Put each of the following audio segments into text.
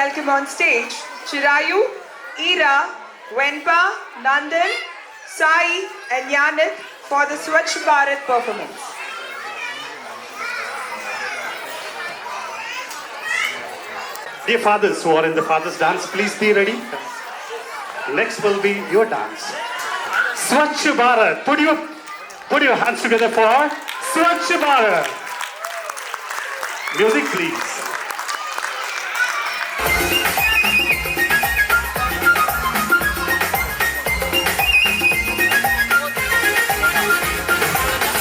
welcome on stage Chirayu, Ira, Venpa, Nandan, Sai and Yanit for the Swachh Bharat performance. Dear fathers who are in the father's dance, please be ready. Next will be your dance. Swachh Bharat. Put your hands together for Swachh Bharat. Music, please.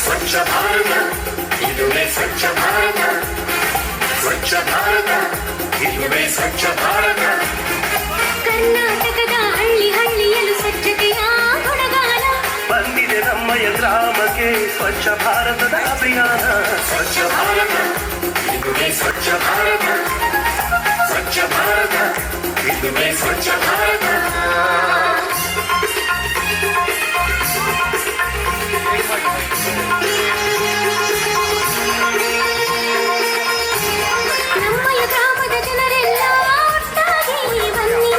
Swachh Bharat ಇದುವೇ ಸ್ವಚ್ಛ ಭಾರತ ಸ್ವಚ್ಛ ಭಾರತ ಇದುವೇ ಸ್ವಚ್ಛ ಭಾರತ ಕರ್ನಾಟಕದ ಹಳ್ಳಿ ಹಳ್ಳಿಯಲ್ಲೂ ಸ್ವಚ್ಛತೆಯ ಗುಣಗಾನ ಬಂದಿದೆ ನಮ್ಮಯ ಗ್ರಾಮಕ್ಕೆ ಸ್ವಚ್ಛ ಭಾರತದ ಅಭಿಯಾನ ಸ್ವಚ್ಛ ಭಾರತ ಇದುವೇ ಸ್ವಚ್ಛ ಭಾರತ ಸ್ವಚ್ಛ ಭಾರತ ಇದುವೇ ಸ್ವಚ್ಛ ಭಾರತ ನಮ್ಮಯ ಗ್ರಾಮದ ಜನರೆಲ್ಲ ಒಟ್ಟಾಗಿ ಬನ್ನಿ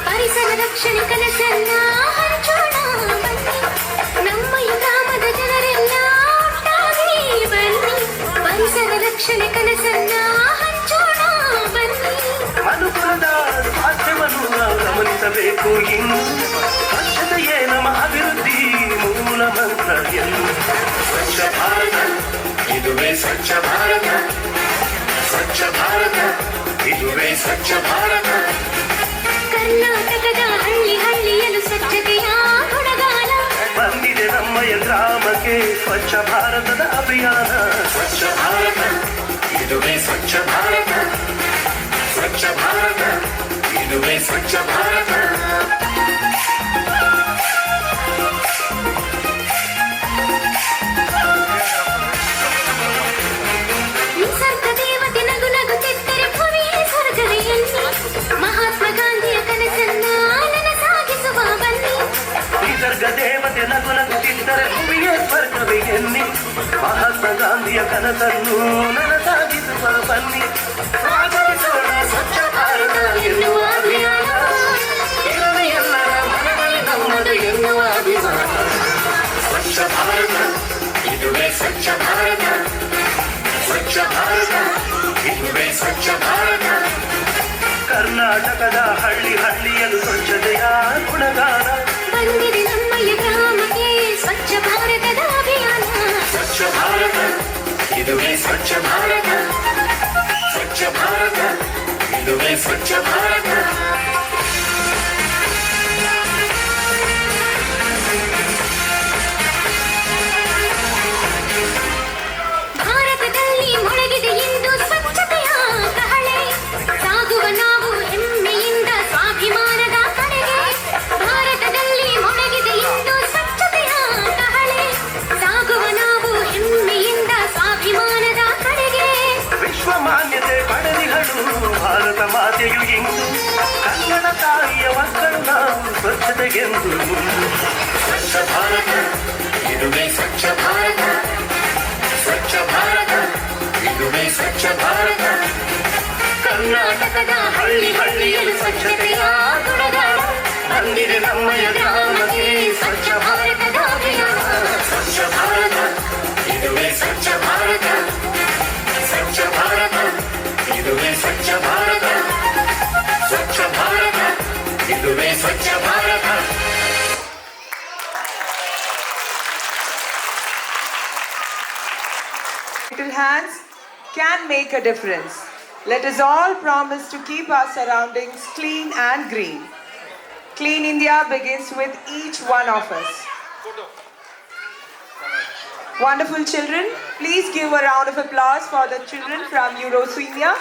ಪರಿಸರ ರಕ್ಷಣೆ ಕನಸನ್ನ ಹಂಚೋಣ ಬನ್ನಿ ನಮ್ಮಯ ಗ್ರಾಮದ ಜನರೆಲ್ಲ ಒಟ್ಟಾಗಿ ಬನ್ನಿ ಪರಿಸರ ರಕ್ಷಣೆ ಕನಸನ್ನ ಹಂಚೋಣ ಬನ್ನಿ ಮನುಕುಲದ ಸ್ವಾಸ್ಥ್ಯವನ್ನು ನಾವು ಗಮನಿಸಬೇಕು ಇನ್ನು ಸ್ವಚ್ಛತೆಯೇ ನಮ್ಮ ಅಭಿವೃದ್ಧಿ ಮೂಲ ಮಂತ್ರ ಎಂದು ಸ್ವಚ್ಛ ಭಾರತ ಇದುವೇ ಸ್ವಚ್ಛ ಭಾರತ ಸ್ವಚ್ಛ ಭಾರತ ಇದುವೇ ಸ್ವಚ್ಛ ಭಾರತ ಕರ್ನಾಟಕದ ಹಳ್ಳಿ ಹಳ್ಳಿಯಲ್ಲೂ ಸ್ವಚ್ಛತೆಯ ಗುಣಗಾನ ಬಂದಿದೆ ನಮ್ಮಯ ಗ್ರಾಮಕ್ಕೆ ಸ್ವಚ್ಛ ಭಾರತದ ಅಭಿಯಾನ ಸ್ವಚ್ಛ ಭಾರತ ಇದುವೇ ಸ್ವಚ್ಛ ಭಾರತ ಸ್ವಚ್ಛ ಭಾರತ ಇದುವೇ ಸ್ವಚ್ಛ ಭಾರತ ನಿಸರ್ಗ ದೇವತೆ ನಗು ನಗುತ್ತಿದ್ದರೆ ಭುವಿಯೇ ಸ್ವರ್ಗವೇ ಎನ್ನಿ ಮಹಾತ್ಮ ಗಾಂಧಿಯ ಕನಸನ್ನ ನನಸಾಗಿಸುವ ಬನ್ನಿ ನಿಸರ್ಗ ದೇವತೆ ನಗು ನಗುತ್ತಿದ್ದರೆ ಭೂಮಿಯೇ ಸ್ವರ್ಗವೇ ಎನ್ನಿ ಮಹಾತ್ಮ ಗಾಂಧಿಯ ಕನಸನ್ನು ನನಸಾಗಿಸುವ ಬನ್ನಿ ಸ್ವಾಗತಿಸೋಣ ಸ್ವಚ್ಛ ಭಾರತ ಎನ್ನುವ ಅಭಿಯಾನ ಇರಲಿ ಎಲ್ಲರ ಮನದಲ್ಲಿ ನಮ್ಮದು ಎನ್ನುವ ಅಭಿಮಾನ ಸ್ವಚ್ಛ ಭಾರತ ಇದುವೇ ಸ್ವಚ್ಛ ಭಾರತ ಸ್ವಚ್ಛ ಭಾರತ ಇದುವೇ ಸ್ವಚ್ಛ ಭಾರತ ಕರ್ನಾಟಕದ ಹಳ್ಳಿ ಹಳ್ಳಿಯಲ್ಲೂ ಸ್ವಚ್ಛತೆಯ ಗುಣಗಾನ ಬಂದಿದೆ ನಮ್ಮಯ ಗ್ರಾಮಕ್ಕೆ ಸ್ವಚ್ಛ ಭಾರತದ ಅಭಿಯಾನ ಸ್ವಚ್ಛ ಭಾರತ ಇದುವೇ ಸ್ವಚ್ಛ ಭಾರತ ಸ್ವಚ್ಛ ಭಾರತ ಇದುವೇ ಸ್ವಚ್ಛ ಭಾರತ ಭಾರತದಲ್ಲಿ ಮೊಳಗಿದೆ ಇಂದು ಸ್ವಚ್ಛತೆಯ ಕಹಳೆ ಸಾಗುವ ನಾವು ಹೆಮ್ಮೆಯಿಂದ ಸ್ವಾಭಿಮಾನದ ಕಡೆಗೆ ಭಾರತದಲ್ಲಿ ಮೊಳಗಿದೆ ಇಂದು ಸ್ವಚ್ಛತೆಯ ಕಹಳೆ ಸಾಗುವ ನಾವು ಹೆಮ್ಮೆಯಿಂದ ಸ್ವಾಭಿಮಾನದ ಕಡೆಗೆ ವಿಶ್ವ ಮಾನ್ಯತೆ ಪಡೆದಿಗಳು ಭಾರತ ಮಾತೆಯು ಇಂದು ಕನ್ನಡ ತಾಯಿಯ ಮಕ್ಕಳು ನಾವು ಸ್ವಚ್ಛತೆಗೆಂದು ಸ್ವಚ್ಛ ಭಾರತ ಇದುವೇ ಸ್ವಚ್ಛ ಭಾರತ ಸ್ವಚ್ಛ ಭಾರತ ಇದುವೇ ಸ್ವಚ್ಛ ಭಾರತ ಕರ್ನಾಟಕದ ಹಳ್ಳಿ ಹಳ್ಳಿಯಲ್ಲಿ ಸ್ವಚ್ಛತೆಯ ಗುಣಗಾನ ಬಂದಿದೆ ನಮ್ಮಯ ಗ್ರಾಮಕ್ಕೆ ಸ್ವಚ್ಛ ಭಾರತದ ಅಭಿಯಾನ ಸ್ವಚ್ಛ ಭಾರತ ಇದುವೇ ಸ್ವಚ್ಛ ಭಾರತ ಸ್ವಚ್ಛ ಭಾರತ ಇದುವೇ ಸ್ವಚ್ಛ ಭಾರತ ಸ್ವಚ್ಛ ಭಾರತ ಇದುವೇ Swachh Bharat Little hands can make a difference. Let us all promise to keep our surroundings clean and green. Clean India begins with each one of us. Wonderful children, please give a round of applause for the children from Euroswimia.